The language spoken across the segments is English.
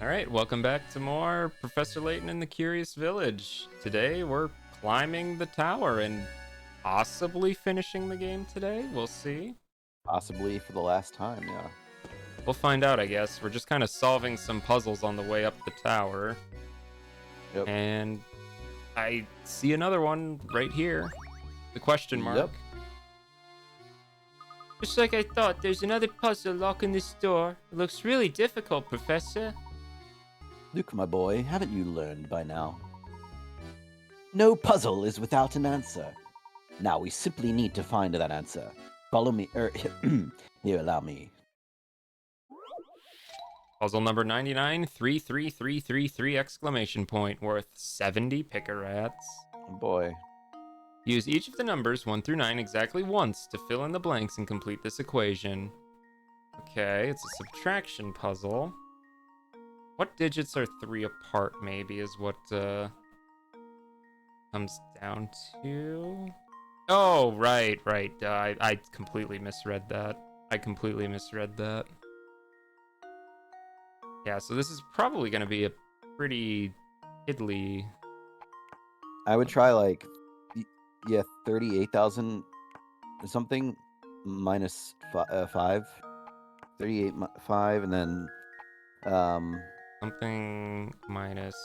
Alright, welcome back to more Professor Layton in the Curious Village. Today we're climbing the tower and possibly finishing the game today. We'll see. Possibly for the last time, yeah. We'll find out, I guess. We're just kind of solving some puzzles on the way up the tower. Yep. And I see another one right here. The question mark. Yep. Just like I thought, there's another puzzle locking this door. It looks really difficult, Professor. Luke, my boy, haven't you learned by now? No puzzle is without an answer. Now we simply need to find that answer. Follow me, here, allow me. Puzzle number 99, 33333 exclamation point, worth 70 picarats. Oh boy. Use each of the numbers 1 through 9 exactly once to fill in the blanks and complete this equation. Okay, it's a subtraction puzzle. What digits are 3 apart, maybe, is what comes down to... Oh, right. I completely misread that. Yeah, so this is probably going to be a pretty piddly... I would try, like, 38,000 something minus 5. 38 5, and then, something minus...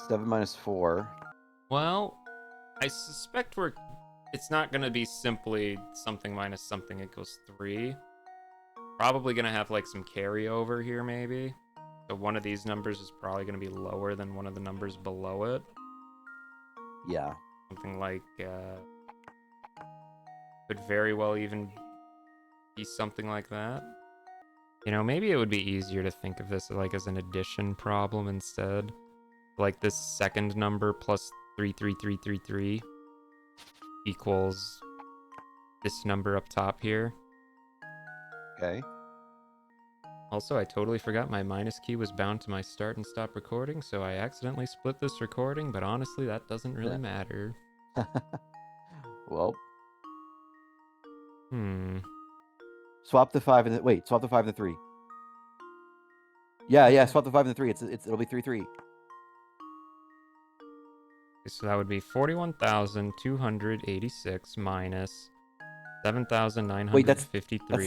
7 minus 4. Well, I suspect it's not going to be simply something minus something equals 3. Probably going to have, like, some carryover here, maybe. So one of these numbers is probably going to be lower than one of the numbers below it. Yeah. Something like, could very well even be something like that. You know, maybe it would be easier to think of this, like, as an addition problem instead. Like, this second number plus 33333 equals this number up top here. Okay. Also, I totally forgot my minus key was bound to my start and stop recording, so I accidentally split this recording, but honestly, that doesn't really matter. Well. Swap the 5 and the... swap the 5 and the 3. Yeah, swap the 5 and the 3. It'll be 3. Okay, so that would be 41,286 minus 7,953. Wait, that's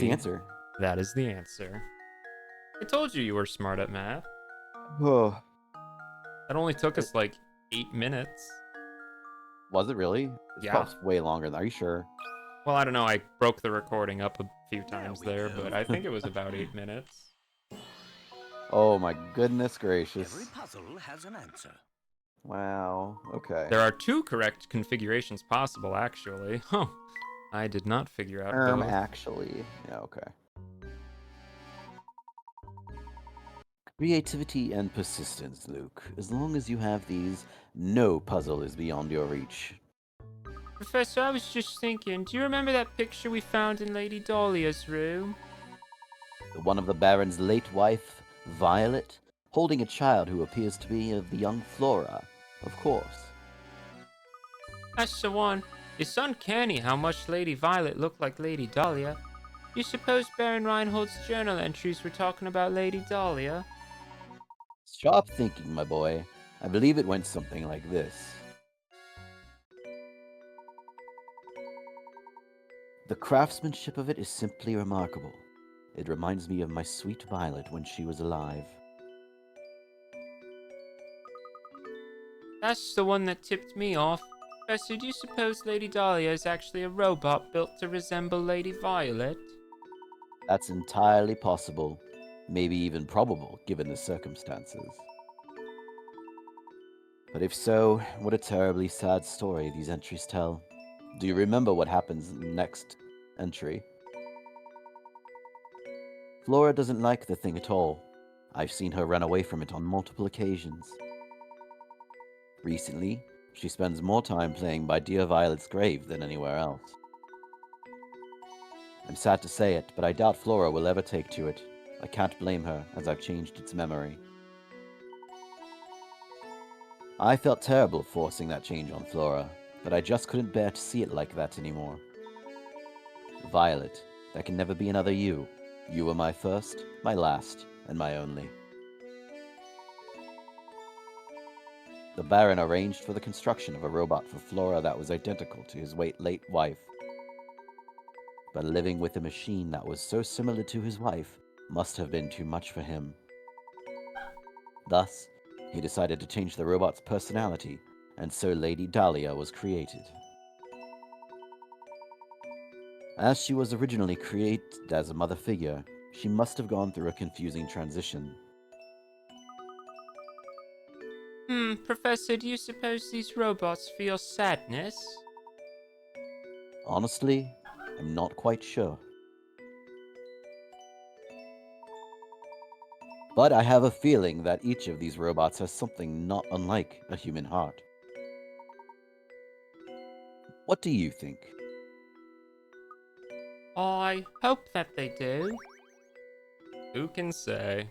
the answer. That is the answer. I told you were smart at math. Oh. That only took us like 8 minutes. Was it really? It's way longer. Are you sure? Well, I don't know. I broke the recording up a few times there, but I think it was about 8 minutes. Oh my goodness gracious. Every puzzle has an answer. Wow. Okay. There are 2 correct configurations possible, actually. Huh. I did not figure out both. Actually. Yeah, okay. Creativity and persistence, Luke. As long as you have these, no puzzle is beyond your reach. Professor, I was just thinking, do you remember that picture we found in Lady Dahlia's room? The one of the Baron's late wife, Violet, holding a child who appears to be of the young Flora, of course. That's the one. It's uncanny how much Lady Violet looked like Lady Dahlia. You suppose Baron Reinhold's journal entries were talking about Lady Dahlia? Sharp thinking, my boy. I believe it went something like this. The craftsmanship of it is simply remarkable. It reminds me of my sweet Violet when she was alive. That's the one that tipped me off. Professor, do you suppose Lady Dahlia is actually a robot built to resemble Lady Violet? That's entirely possible. Maybe even probable, given the circumstances. But if so, what a terribly sad story these entries tell. Do you remember what happens in the next entry? Flora doesn't like the thing at all. I've seen her run away from it on multiple occasions. Recently, she spends more time playing by dear Violet's grave than anywhere else. I'm sad to say it, but I doubt Flora will ever take to it. I can't blame her, as I've changed its memory. I felt terrible forcing that change on Flora, but I just couldn't bear to see it like that anymore. Violet, there can never be another you. You were my first, my last, and my only. The Baron arranged for the construction of a robot for Flora that was identical to his late wife. But living with a machine that was so similar to his wife must have been too much for him. Thus, he decided to change the robot's personality, and so Lady Dahlia was created. As she was originally created as a mother figure, she must have gone through a confusing transition. Professor, do you suppose these robots feel sadness? Honestly, I'm not quite sure. But I have a feeling that each of these robots has something not unlike a human heart. What do you think? I hope that they do. Who can say?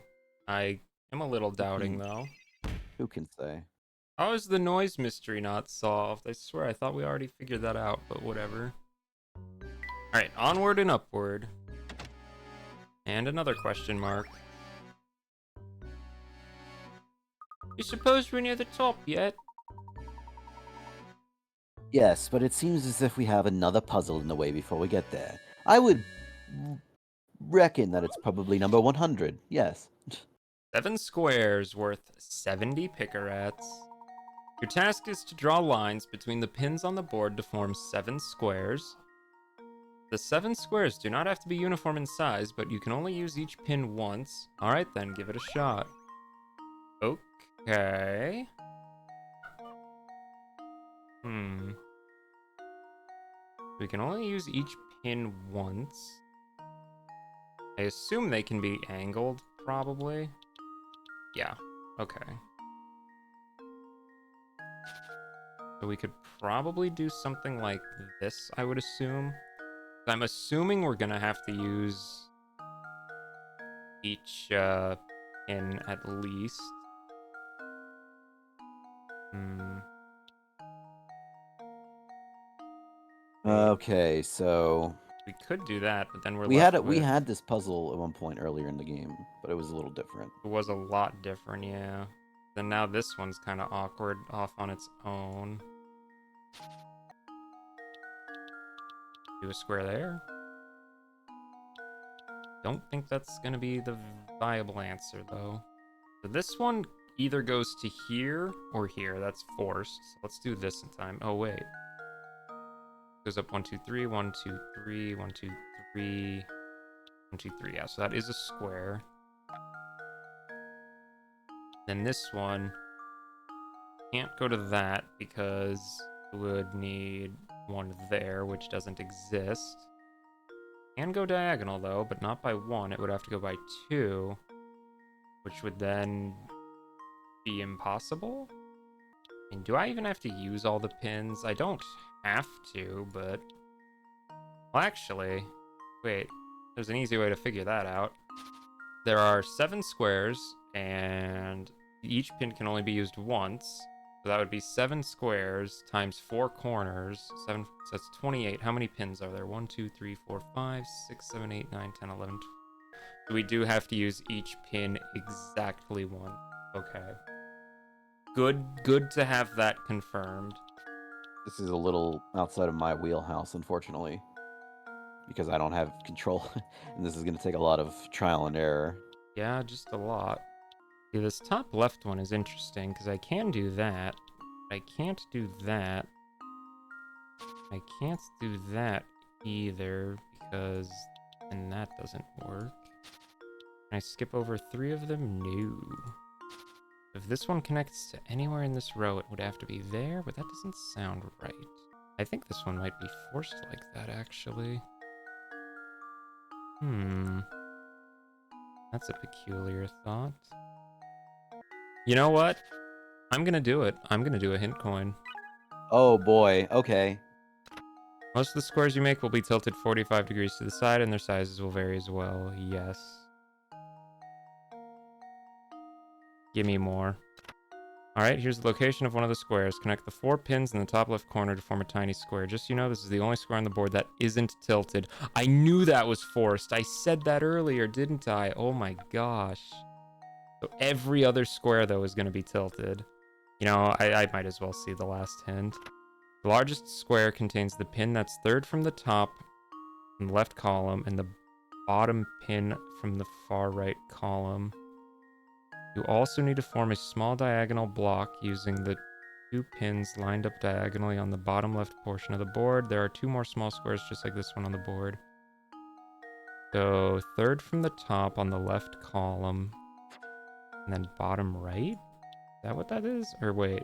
I am a little doubting, though. Who can say? How is the noise mystery not solved? I swear, I thought we already figured that out, but whatever. Alright, onward and upward. And another question mark. You suppose we're near the top yet? Yes, but it seems as if we have another puzzle in the way before we get there. I would reckon that it's probably number 100, yes. 7 squares worth 70 picarats. Your task is to draw lines between the pins on the board to form 7 squares. The 7 squares do not have to be uniform in size, but you can only use each pin once. Alright then, give it a shot. Okay. We can only use each pin once. I assume they can be angled, probably. Yeah, okay. So we could probably do something like this, I would assume. I'm assuming we're gonna have to use each pin at least. Okay, so We could do that, but then we had this puzzle at one point earlier in the game, but it was a little different. It was a lot different, yeah. Then now this one's kind of awkward off on its own. Do a square there. Don't think that's gonna be the viable answer though. So this one either goes to here or here. That's forced. So let's do this in time. Oh wait. Goes up 1, 2, 3, 1, 2, 3, 1, 2, 3, 1, 2, 3. Yeah, so that is a square. Then this one can't go to that because it would need one there, which doesn't exist. Can go diagonal though, but not by 1. It would have to go by 2, which would then be impossible. And do I even have to use all the pins? I don't have to, but... Well, actually, wait. There's an easy way to figure that out. There are 7 squares, and each pin can only be used once. So that would be 7 squares times 4 corners. 7, so that's 28. How many pins are there? 1, 2, 3, 4, 5, 6, 7, 8, 9, 10, 11, 12. So we do have to use each pin exactly once. Okay. Good to have that confirmed. This is a little outside of my wheelhouse, unfortunately, because I don't have control, and this is going to take a lot of trial and error. Yeah, just a lot. See, this top left one is interesting, because I can do that. I can't do that. I can't do that either, because then that doesn't work. Can I skip over 3 of them? No. If this one connects to anywhere in this row, it would have to be there, but that doesn't sound right. I think this one might be forced like that, actually. That's a peculiar thought. You know what? I'm gonna do it. I'm gonna do a hint coin. Oh boy, okay. Most of the squares you make will be tilted 45 degrees to the side, and their sizes will vary as well. Yes. Give me more. Alright, here's the location of one of the squares. Connect the 4 pins in the top left corner to form a tiny square. Just so you know, this is the only square on the board that isn't tilted. I knew that was forced. I said that earlier, didn't I? Oh my gosh. So every other square, though, is going to be tilted. You know, I might as well see the last hint. The largest square contains the pin that's third from the top in the left column and the bottom pin from the far right column. You also need to form a small diagonal block using the 2 pins lined up diagonally on the bottom left portion of the board. There are 2 more small squares just like this one on the board. So third from the top on the left column, and then bottom right? Is that what that is? Or wait.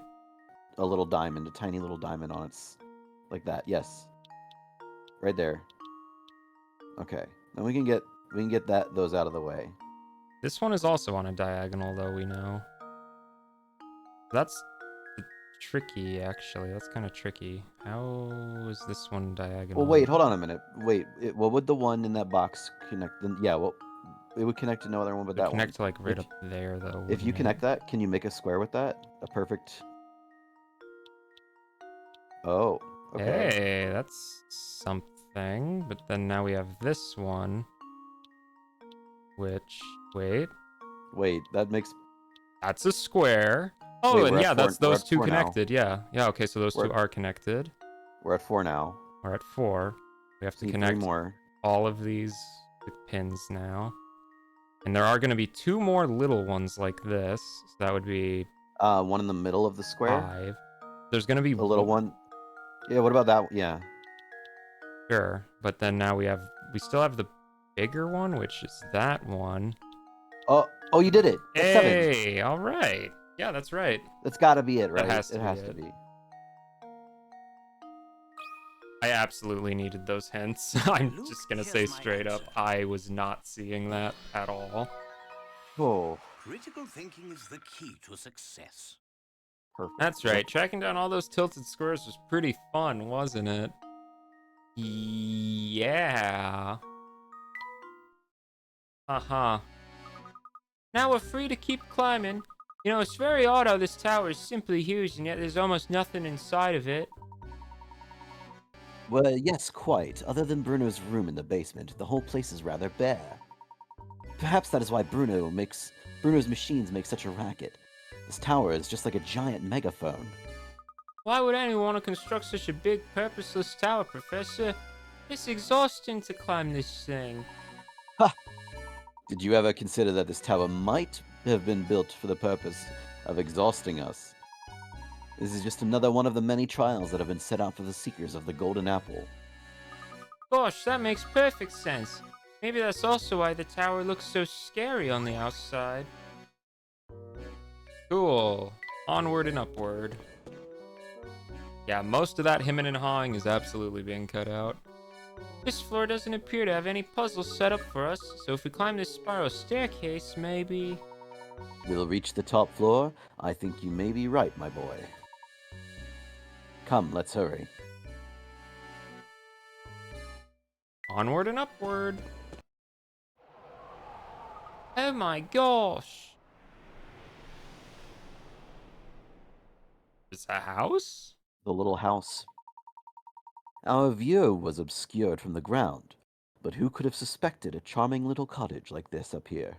A little diamond, a tiny little diamond on its... Like that, yes. Right there. Okay. Then we can get those out of the way. This one is also on a diagonal, though, we know. That's tricky, actually. That's kind of tricky. How is this one diagonal? Well, wait, hold on a minute. Wait, what would the one in that box connect? Yeah, well, it would connect to no other one but that one. Connect to, like, right up there, though. If you connect that, can you make a square with that? A perfect... Oh, okay. Hey, that's something. But then now we have this one. Which, wait. Wait, that makes... That's a square. Oh, Wait, and yeah, that's those 2 4 connected. Yeah. Yeah, okay, so those 2 are connected. We're at 4 now. We're at 4. We have to Need connect 3 more. all of these pins now. And there are going to be 2 more little ones like this. So that would be... one in the middle of the square? 5. There's going to be... A little one? Yeah, what about that? Yeah. Sure, but then now we still have the bigger one, which is that one. Oh, you did it! That's 7! Hey, all right. Yeah, that's right. That's gotta be it, right? It has to be. I absolutely needed those hints. I'm just gonna say straight up, I was not seeing that at all. Oh. Critical thinking is the key to success. Perfect. That's right. Tracking down all those tilted squares was pretty fun, wasn't it? Yeah. Uh-huh. Now we're free to keep climbing. You know, it's very odd how this tower is simply huge, and yet there's almost nothing inside of it. Well, yes, quite. Other than Bruno's room in the basement, the whole place is rather bare. Perhaps that is why Bruno's machines make such a racket. This tower is just like a giant megaphone. Why would anyone want to construct such a big, purposeless tower, Professor? It's exhausting to climb this thing. Ha! Did you ever consider that this tower might have been built for the purpose of exhausting us? This is just another one of the many trials that have been set out for the seekers of the Golden Apple. Gosh, that makes perfect sense. Maybe that's also why the tower looks so scary on the outside. Cool. Onward and upward. Yeah, most of that hemming and hawing is absolutely being cut out. This floor doesn't appear to have any puzzles set up for us, so if we climb this spiral staircase, maybe... We'll reach the top floor? I think you may be right, my boy. Come, let's hurry. Onward and upward. Oh my gosh. Is that a house? The little house. Our view was obscured from the ground, but who could have suspected a charming little cottage like this up here?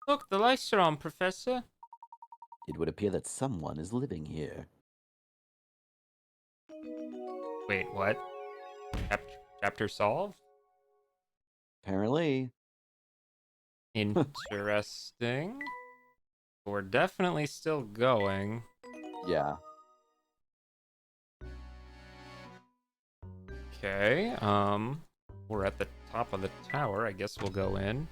Look, the lights are on, Professor. It would appear that someone is living here. Wait, what? Chapter solved? Apparently. Interesting. We're definitely still going. Yeah. Okay, we're at the top of the tower. I guess we'll go in.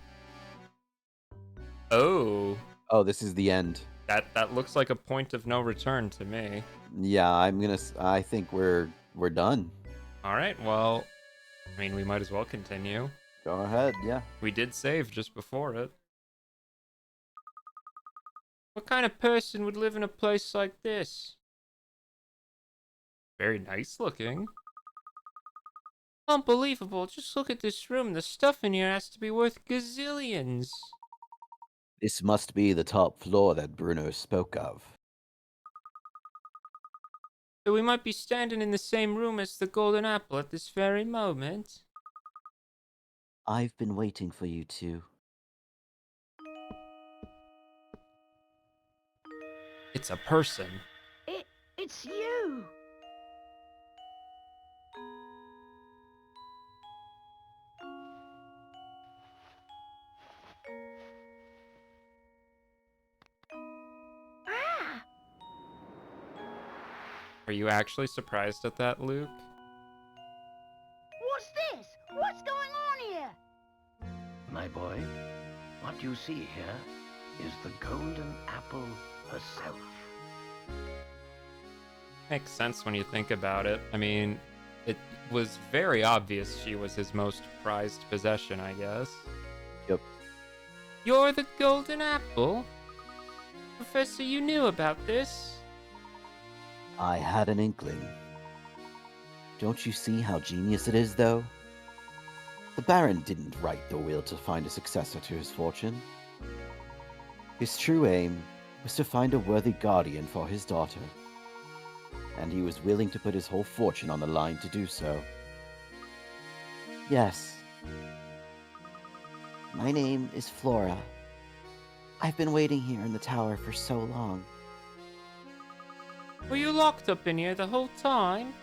Oh. Oh, this is the end. That looks like a point of no return to me. Yeah, I think we're done. All right, well, I mean, we might as well continue. Go ahead, yeah. We did save just before it. What kind of person would live in a place like this? Very nice looking. Unbelievable. Just look at this room. The stuff in here has to be worth gazillions. This must be the top floor that Bruno spoke of. So we might be standing in the same room as the Golden Apple at this very moment. I've been waiting for you two. It's a person. It's you! Ah! Are you actually surprised at that, Luke? What's this? What's going on here? My boy, what you see here is the golden apple herself. Makes sense when you think about it. I mean, it was very obvious she was his most prized possession, I guess. Yep. You're the golden apple? Professor, you knew about this? I had an inkling. Don't you see how genius it is, though? The Baron didn't write the will to find a successor to his fortune. His true aim was to find a worthy guardian for his daughter, and he was willing to put his whole fortune on the line to do so. Yes. My name is Flora. I've been waiting here in the tower for so long. Were you locked up in here the whole time?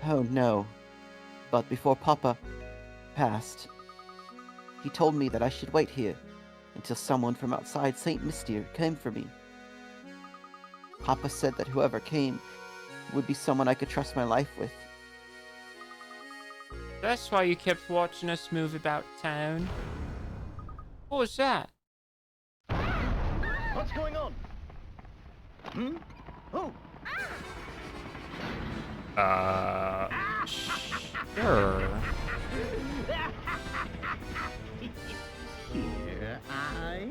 Oh no. But before Papa passed, he told me that I should wait here until someone from outside St. Mystere came for me. Papa said that whoever came would be someone I could trust my life with. That's why you kept watching us move about town. What was that? What's going on? Hmm? Oh! Sure. Here I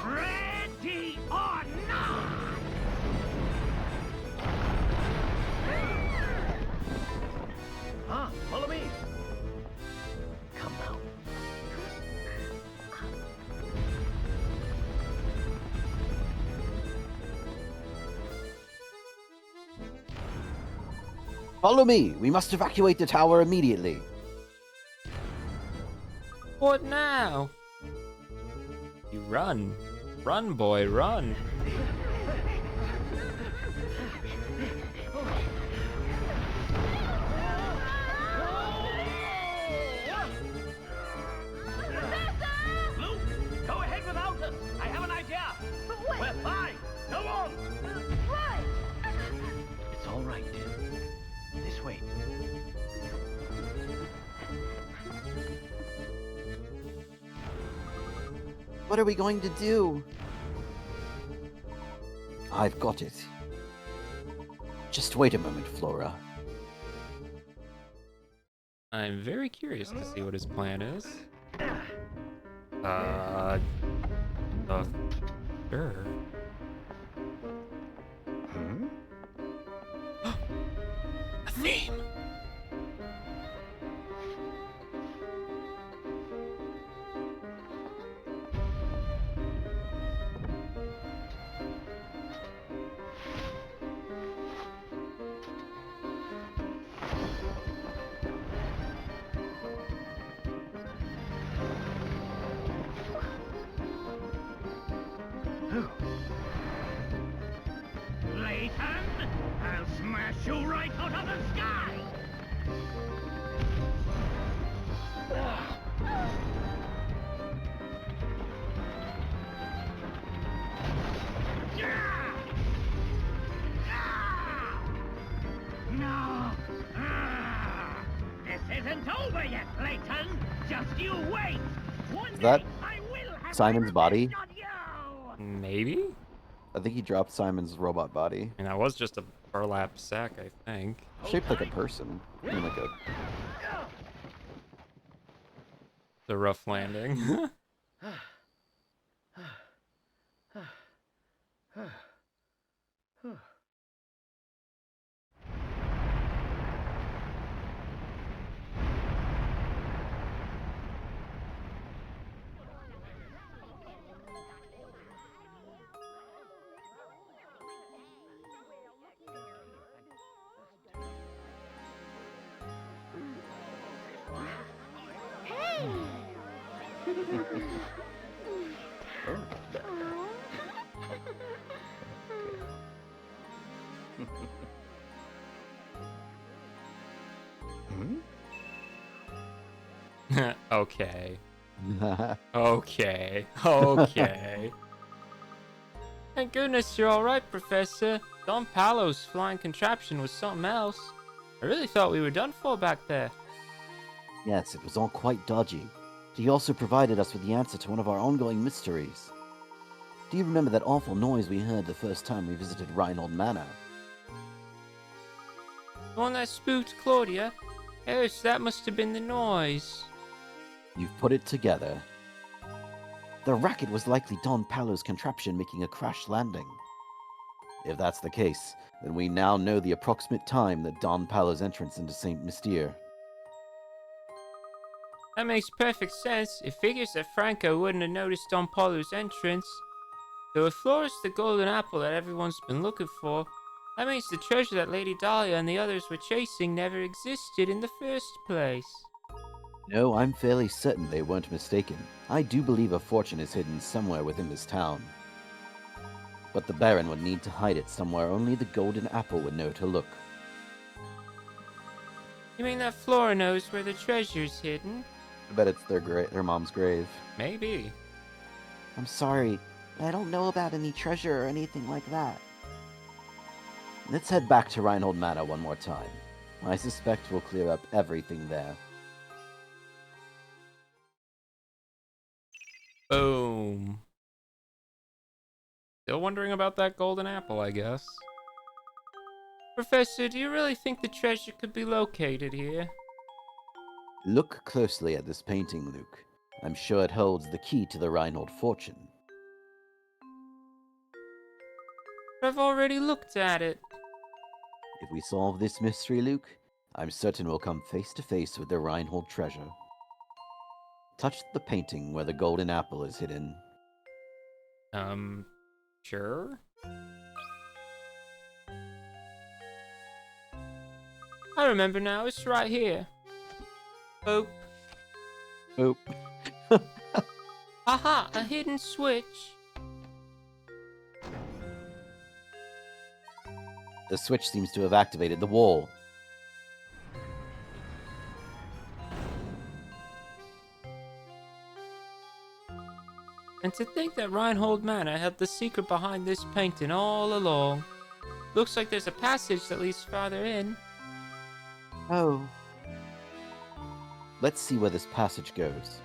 Ready or not! Follow me. Come now. Follow me! We must evacuate the tower immediately. What now? You run. Run, boy, run. Luke, go ahead without us. I have an idea. But wait! We're fine. Go on. Right! It's all right. This way. What are we going to do? I've got it. Just wait a moment, Flora. I'm very curious to see what his plan is. Sure. Hmm? A theme. Layton, I'll smash you right out of the sky! No! This isn't over yet, Layton! Just you wait! One Is that day I will have Simon's my body? revenge on you! Maybe? I think he dropped Simon's robot body. I mean, that was just a burlap sack, I think. Shaped like a person. I mean, like a... The rough landing. Okay. Okay. Okay. Thank goodness you're alright, Professor. Don Paolo's flying contraption was something else. I really thought we were done for back there. Yes, it was all quite dodgy. He also provided us with the answer to one of our ongoing mysteries. Do you remember that awful noise we heard the first time we visited Reinhold Manor? The one that spooked Claudia? Yes, that must have been the noise. You've put it together. The racket was likely Don Paolo's contraption making a crash landing. If that's the case, then we now know the approximate time that Don Paolo's entrance into Saint Mystere. That makes perfect sense. It figures that Franco wouldn't have noticed Don Paolo's entrance. So if Flora's the golden apple that everyone's been looking for, that means the treasure that Lady Dahlia and the others were chasing never existed in the first place. No, I'm fairly certain they weren't mistaken. I do believe a fortune is hidden somewhere within this town. But the Baron would need to hide it somewhere only the golden apple would know to look. You mean that Flora knows where the treasure's hidden? I bet it's their mom's grave. Maybe. I'm sorry, but I don't know about any treasure or anything like that. Let's head back to Reinhold Manor one more time. I suspect we'll clear up everything there. Boom. Still wondering about that golden apple, I guess. Professor, do you really think the treasure could be located here? Look closely at this painting, Luke. I'm sure it holds the key to the Reinhold fortune. I've already looked at it. If we solve this mystery, Luke, I'm certain we'll come face to face with the Reinhold treasure. Touch the painting where the golden apple is hidden. Sure? I remember now, it's right here. Oh. Oh. Aha, a hidden switch. The switch seems to have activated the wall. And to think that Reinhold Manor had the secret behind this painting all along. Looks like there's a passage that leads farther in. Oh. Let's see where this passage goes.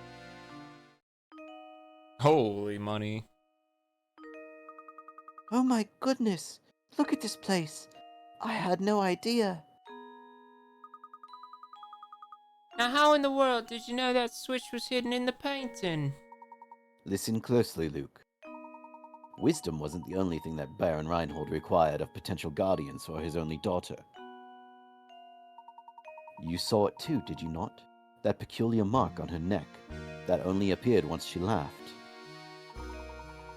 Holy money. Oh my goodness! Look at this place! I had no idea. Now how in the world did you know that switch was hidden in the painting? Listen closely, Luke. Wisdom wasn't the only thing that Baron Reinhold required of potential guardians for his only daughter. You saw it too, did you not? That peculiar mark on her neck, that only appeared once she laughed.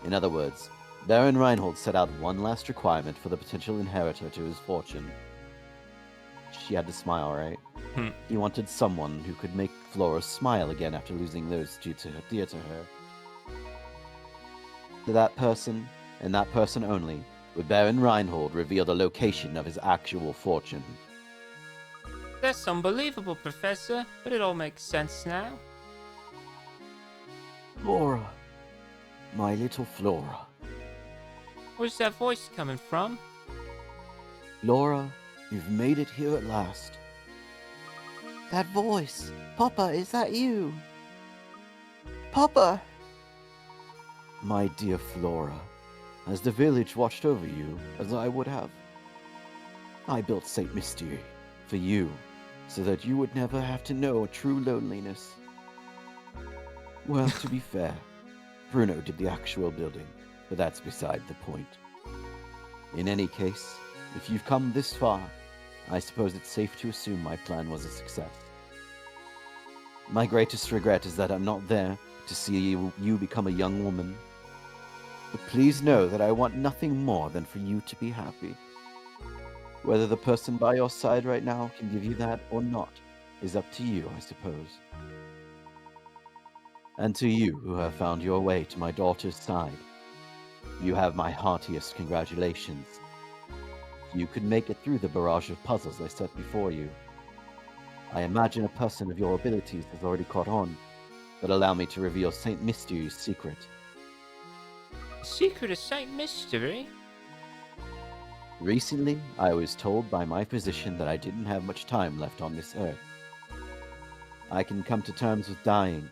In other words, Baron Reinhold set out one last requirement for the potential inheritor to his fortune. She had to smile, right? He wanted someone who could make Flora smile again after losing those dear to her. To that person, and that person only, would Baron Reinhold reveal the location of his actual fortune. That's unbelievable, Professor, but it all makes sense now. Flora. My little Flora. Where's that voice coming from? Flora, you've made it here at last. That voice! Papa, is that you? Papa! My dear Flora, has the village watched over you, as I would have? I built Saint Mystere for you, so that you would never have to know true loneliness. Well, to be fair, Bruno did the actual building, but that's beside the point. In any case, if you've come this far, I suppose it's safe to assume my plan was a success. My greatest regret is that I'm not there to see you become a young woman. But please know that I want nothing more than for you to be happy. Whether the person by your side right now can give you that or not is up to you, I suppose. And to you who have found your way to my daughter's side, you have my heartiest congratulations. You could make it through the barrage of puzzles I set before you. I imagine a person of your abilities has already caught on, but allow me to reveal Saint Mystery's secret. The secret of Saint Mystery? Recently, I was told by my physician that I didn't have much time left on this earth. I can come to terms with dying,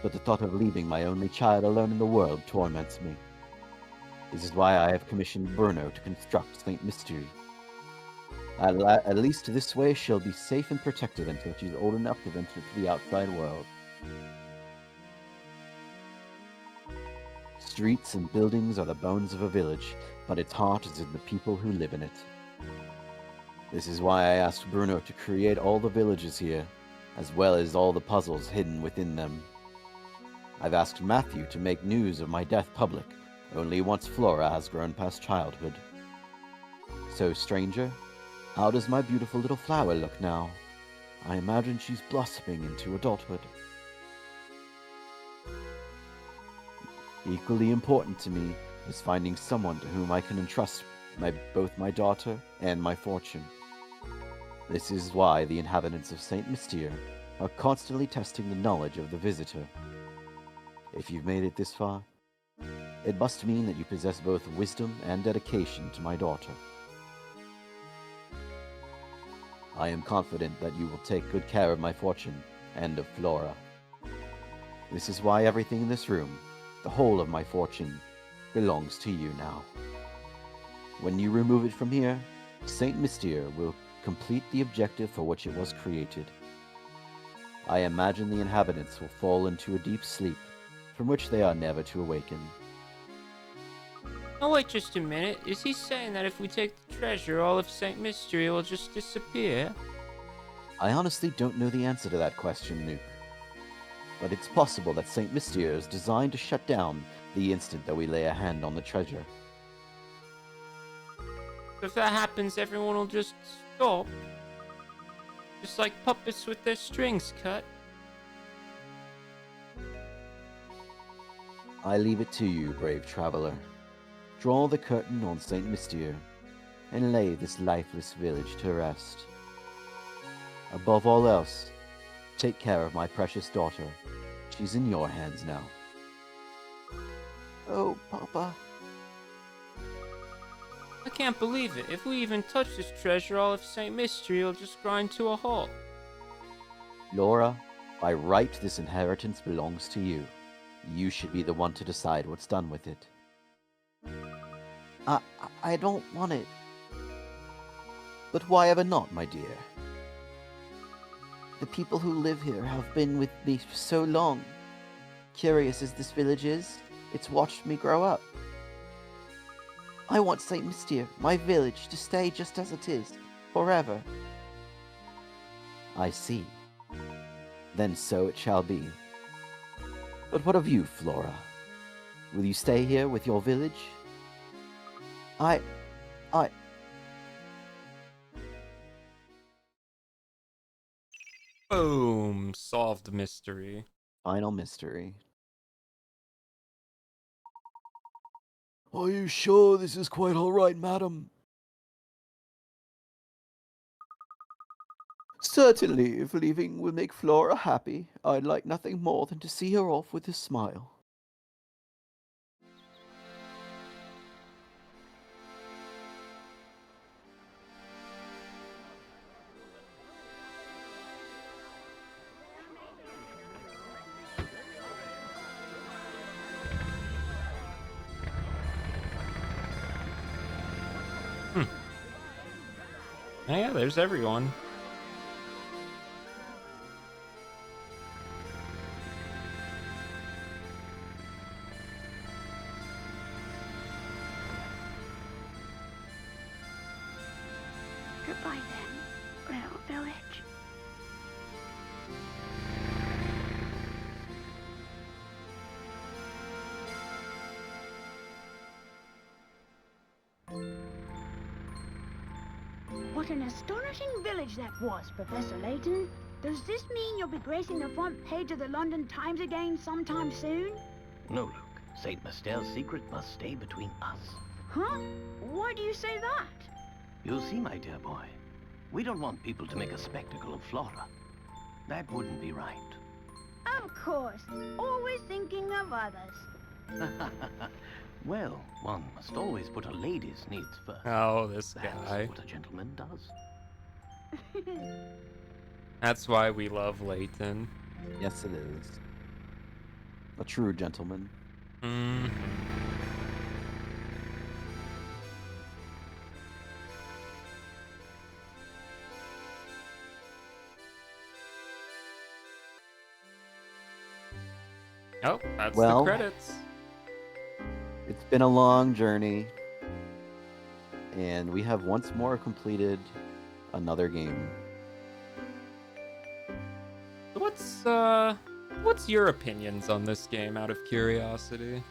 but the thought of leaving my only child alone in the world torments me. This is why I have commissioned Bruno to construct Saint Mystery. At least this way she'll be safe and protected until she's old enough to venture to the outside world. Streets and buildings are the bones of a village, but its heart is in the people who live in it. This is why I asked Bruno to create all the villages here, as well as all the puzzles hidden within them. I've asked Matthew to make news of my death public, only once Flora has grown past childhood. So, stranger, how does my beautiful little flower look now? I imagine she's blossoming into adulthood. Equally important to me is finding someone to whom I can entrust both my daughter and my fortune. This is why the inhabitants of Saint Mystere are constantly testing the knowledge of the visitor. If you've made it this far, it must mean that you possess both wisdom and dedication to my daughter. I am confident that you will take good care of my fortune and of Flora. This is why everything in this room, the whole of my fortune, belongs to you now. When you remove it from here, Saint Mystere will complete the objective for which it was created. I imagine the inhabitants will fall into a deep sleep, from which they are never to awaken. Oh, wait just a minute. Is he saying that if we take the treasure, all of Saint Mystery will just disappear? I honestly don't know the answer to that question, Nuke. But it's possible that Saint Mystere is designed to shut down the instant that we lay a hand on the treasure. If that happens, everyone will just stop. Just like puppets with their strings cut. I leave it to you, brave traveler. Draw the curtain on Saint Mystere, and lay this lifeless village to rest. Above all else, take care of my precious daughter. She's in your hands now. Oh, Papa. I can't believe it. If we even touch this treasure, all of Saint Mystery will just grind to a halt. Laura, by right this inheritance belongs to you. You should be the one to decide what's done with it. I don't want it. But why ever not, my dear? The people who live here have been with me for so long. Curious as this village is, it's watched me grow up. I want Saint Mystere, my village, to stay just as it is, forever. I see. Then so it shall be. But what of you, Flora? Will you stay here with your village? I... Boom! Solved mystery. Final mystery. Are you sure this is quite all right, madam? Certainly, if leaving will make Flora happy, I'd like nothing more than to see her off with a smile. Oh, yeah, there's everyone. Goodbye then, little village. What an astonishing village that was, Professor Layton. Does this mean you'll be gracing the front page of the London Times again sometime soon? No, Luke. Saint Mistell's secret must stay between us. Huh? Why do you say that? You'll see, my dear boy. We don't want people to make a spectacle of Flora. That wouldn't be right. Of course. Always thinking of others. Well, one must always put a lady's needs first. Oh, this That's guy. what a gentleman does. That's why we love Layton. Yes, it is. A true gentleman. Mm. Oh, that's Well, the credits. It's been a long journey, and we have once more completed another game. What's your opinions on this game, out of curiosity?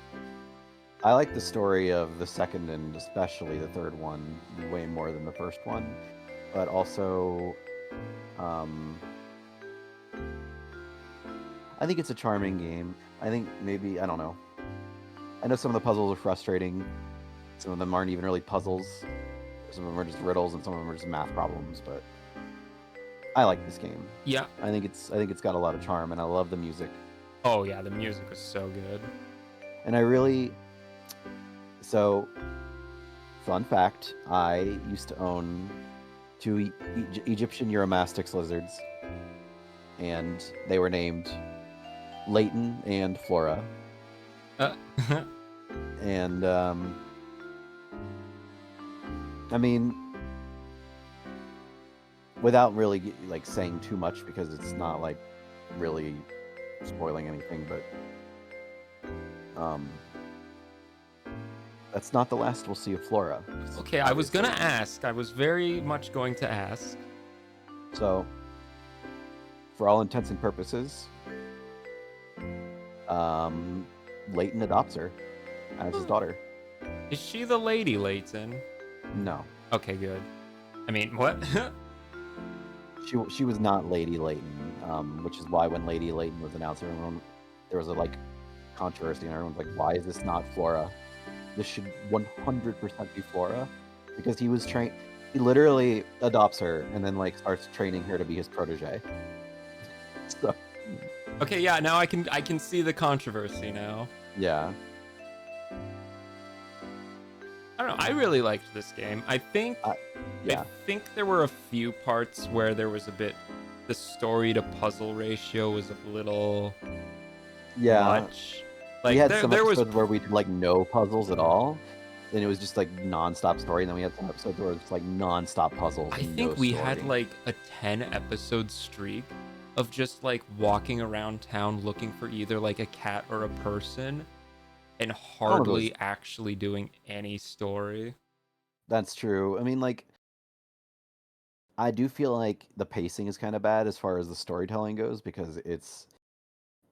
I like the story of the second and especially the third one way more than the first one, but also, I think it's a charming game. I think maybe, I don't know. I know some of the puzzles are frustrating. Some of them aren't even really puzzles. Some of them are just riddles, and some of them are just math problems. But I like this game. Yeah. I think it's got a lot of charm, and I love the music. Oh yeah, the music was so good. And I really, so, fun fact: I used to own two Egyptian Euromastix lizards, and they were named Layton and Flora. And I mean, without really like saying too much because it's not like really spoiling anything, but that's not the last we'll see of Flora. Okay, I was gonna ask. I was very much going to ask. So, for all intents and purposes, Layton adopts her as his daughter. Is she the lady Layton? No, Okay, good. I mean, what? she was not Lady Layton, which is why when Lady Layton was announced, everyone, there was a like controversy, and everyone's like, "Why is this not Flora? This should 100% be Flora," because he was trained. He literally adopts her and then like starts training her to be his protege. So Okay, yeah, now I can see the controversy now. yeah, I don't know. I really liked this game. I think yeah. I think there were a few parts where there was a bit, the story to puzzle ratio was a little much. Like we had there, some there was episodes where we did like no puzzles at all, and it was just like non-stop story. And then we had some episodes where it was like non-stop puzzles. I and think no we story. had like a 10 episode streak of just like walking around town looking for either like a cat or a person and hardly actually doing any story. That's true. I mean, like, I do feel like the pacing is kind of bad as far as the storytelling goes because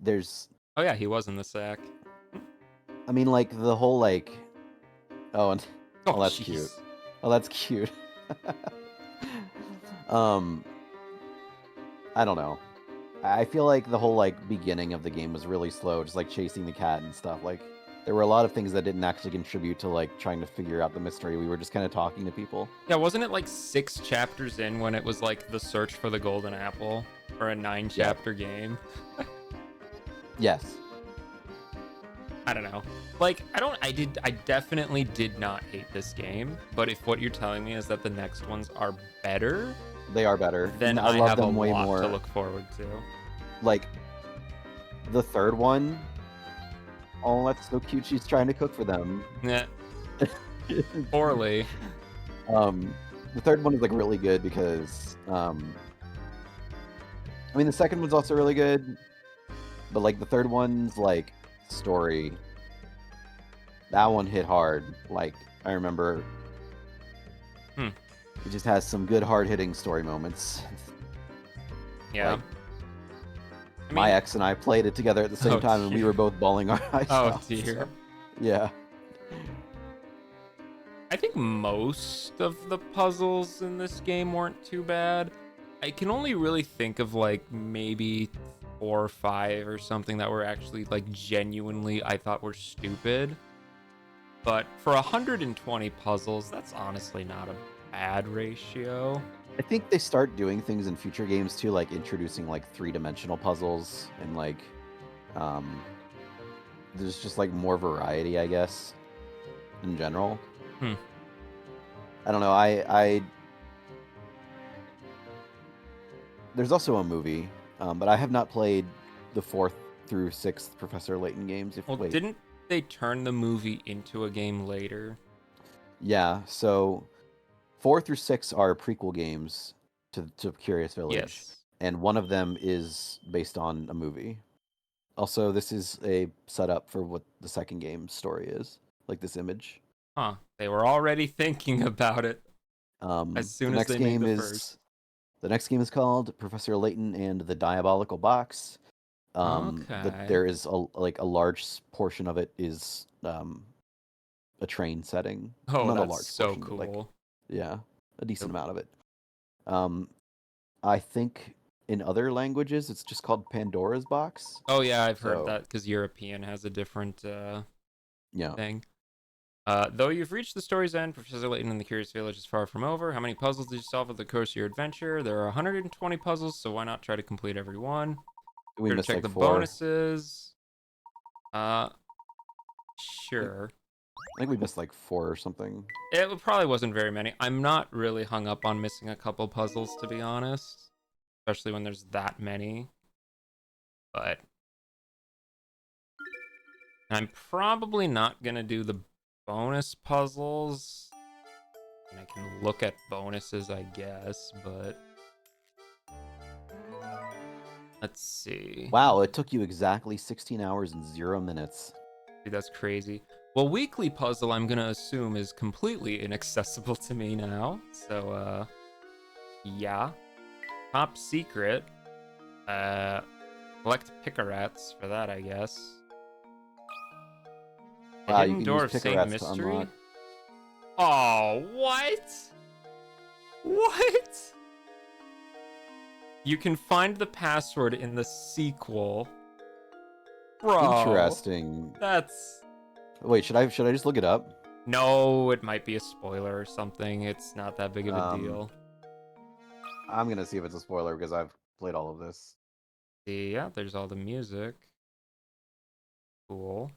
there's, Oh yeah, he was in the sack. I mean, like the whole like, oh, and Oh, that's jeez. cute. Oh, that's cute. I don't know. I feel like the whole like beginning of the game was really slow, just like chasing the cat and stuff. Like there were a lot of things that didn't actually contribute to like trying to figure out the mystery. We were just kind of talking to people. Yeah, wasn't it like 6 chapters in when it was like the search for the golden apple, or a 9 chapter game? Yes. I don't know. Like, I definitely did not hate this game, but if what you're telling me is that the next ones are better, They are better. then I I love have them a way lot more. to look forward to. Like the third one. Oh, that's so cute. She's trying to cook for them. Yeah. Poorly. The third one is like really good because I mean the second one's also really good, but like the third one's like story, that one hit hard. Like I remember it just has some good hard-hitting story moments. Yeah. Like, I my mean- ex and I played it together at the same Oh, time, and we dear. were both bawling our eyes Oh out. dear. So, yeah. I think most of the puzzles in this game weren't too bad. I can only really think of like maybe 4 or 5 or something that were actually like genuinely I thought were stupid. But for 120 puzzles, that's honestly not a bad ratio. I think they start doing things in future games too, like introducing like 3-dimensional puzzles and like there's just like more variety, I guess, in general. Hmm. I don't know. I there's also a movie, but I have not played the 4th through 6th Professor Layton games. Well, Wait, didn't they turn the movie into a game later? yeah. So 4 through 6 are prequel games to Curious Village, Yes. and one of them is based on a movie. Also, this is a setup for what the second game's story is, like this image. Huh. They were already thinking about it as The soon as next they made game the is first. the next game is called Professor Layton and the Diabolical Box. Okay. There is a large portion of it is a train setting. Well, Oh, not a that's large so portion, but like cool. yeah, a decent Yep. amount of it. I think in other languages it's just called Pandora's Box. Oh yeah, I've heard So that because European has a different yeah, thing. Though you've reached the story's end, Professor Layton and the Curious Village is far from over. How many puzzles did you solve over the course of your adventure? There are 120 puzzles, so why not try to complete every one? we Here to missed check like the 4. bonuses. Uh, Like, sure. I think we missed like 4 or something. Probably wasn't very many. I'm not really hung up on missing a couple puzzles, to be honest. Especially when there's that many. But I'm probably not going to do the bonus puzzles. And I can look at bonuses, I guess, but... Let's see. Wow, it took you exactly 16 hours and 0 minutes. Dude, that's crazy. Well, weekly puzzle, I'm going to assume, is completely inaccessible to me now. So, yeah. Top secret. Collect Picarats for that, I guess. The Wow, you Hidden can Door use of Saint Picarats to Mystery? unlock. Oh, what? What? You can find the password in the sequel. Bro. Interesting. That's... Wait, should I just look it up? No, it might be a spoiler or something. It's not that big of a deal. I'm gonna see if it's a spoiler because I've played all of this. See, yeah, there's all the music. Cool.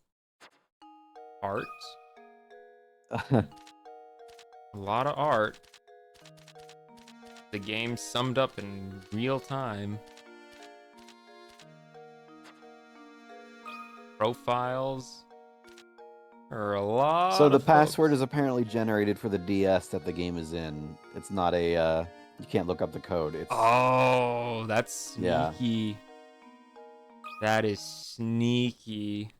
Art. A lot of art. The game summed up in real time. Profiles. There are a lot So the of password folks. is apparently generated for the DS that the game is in. It's not a you can't look up the code. It's Oh, that's yeah. sneaky. That is sneaky.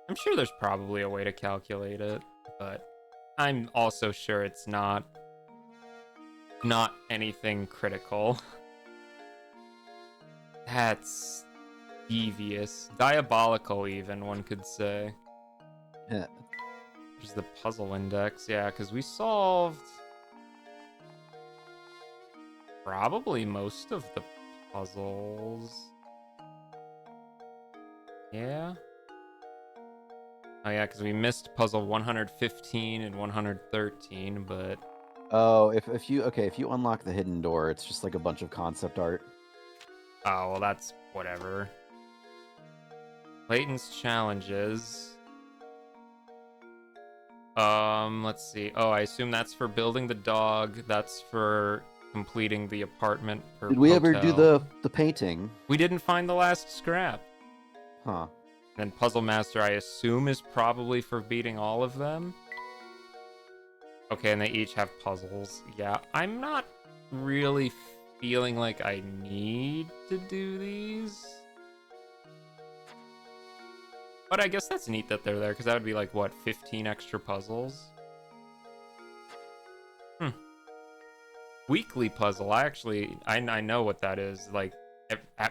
I'm sure there's probably a way to calculate it, but I'm also sure it's not anything critical. That's devious. Diabolical, even, one could say. Yeah. There's the puzzle index, yeah, because we solved probably most of the puzzles. Yeah. Oh yeah, because we missed puzzle 115 and 113, but... Oh, if you unlock the hidden door, it's just like a bunch of concept art. Oh, well, that's whatever. Layton's challenges. Let's see. Oh, I assume that's for building the dog. That's for completing the apartment or Did we ever do hotel. the painting? We didn't find the last scrap. Huh. Then Puzzle Master, I assume, is probably for beating all of them. Okay, and they each have puzzles. Yeah, I'm not really feeling like I need to do these. But I guess that's neat that they're there, because that would be like, what, 15 extra puzzles? Weekly puzzle. I know what that is. Like,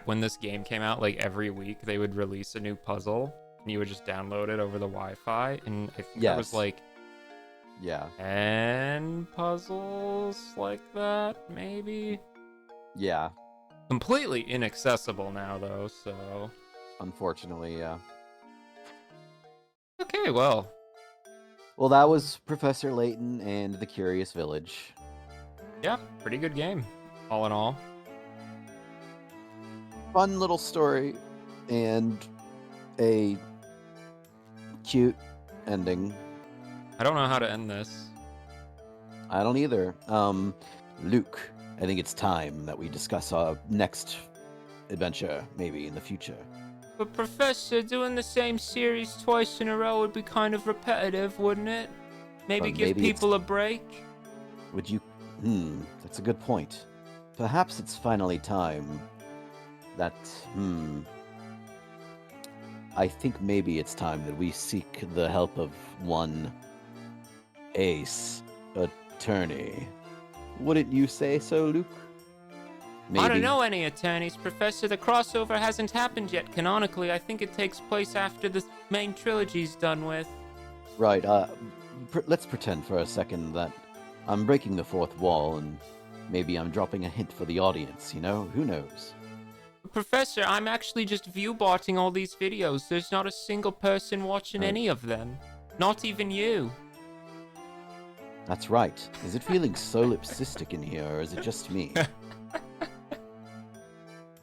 when this game came out, like, every week they would release a new puzzle, and you would just download it over the Wi-Fi, and I think that was Yes. like Yeah. and puzzles like that, maybe. Yeah. Completely inaccessible now, though, so... Unfortunately, yeah. Okay, well, Well, that was Professor Layton and the Curious Village. yeah, pretty good game, all in all. Fun little story and a cute ending. I don't know how to end this. I don't either. Luke, I think it's time that we discuss our next adventure, maybe in the future. But Professor, doing the same series twice in a row would be kind of repetitive, wouldn't it? Maybe But give maybe it's- people a break? Would you? That's a good point. Perhaps it's finally time that, I think maybe it's time that we seek the help of one ace attorney. Wouldn't you say so, Luke? Maybe. I don't know any attorneys, Professor. The crossover hasn't happened yet canonically. I think it takes place after the main trilogy's done with. Right, let's pretend for a second that I'm breaking the fourth wall and maybe I'm dropping a hint for the audience, you know? Who knows? Professor, I'm actually just viewbotting all these videos. There's not a single person watching any of them. Not even you. That's right. Is it feeling solipsistic in here, or is it just me?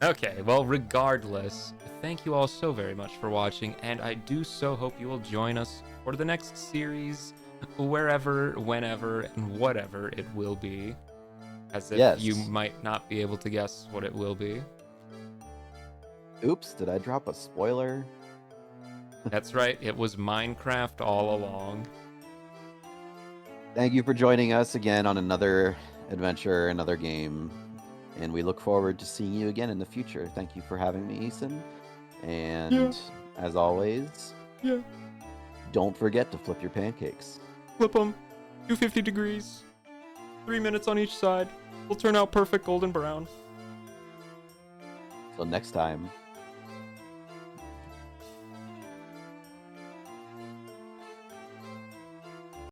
Okay, well, regardless, thank you all so very much for watching, and I do so hope you will join us for the next series, wherever, whenever, and whatever it will be. As if Yes. you might not be able to guess what it will be. Oops, did I drop a spoiler? That's right, it was Minecraft all along. Thank you for joining us again on another adventure, another game, and we look forward to seeing you again in the future. Thank you for having me, Eason. And as always, don't forget to flip your pancakes. Flip them. Do 50 degrees. 3 minutes on each side. Will turn out perfect golden brown. Till next time.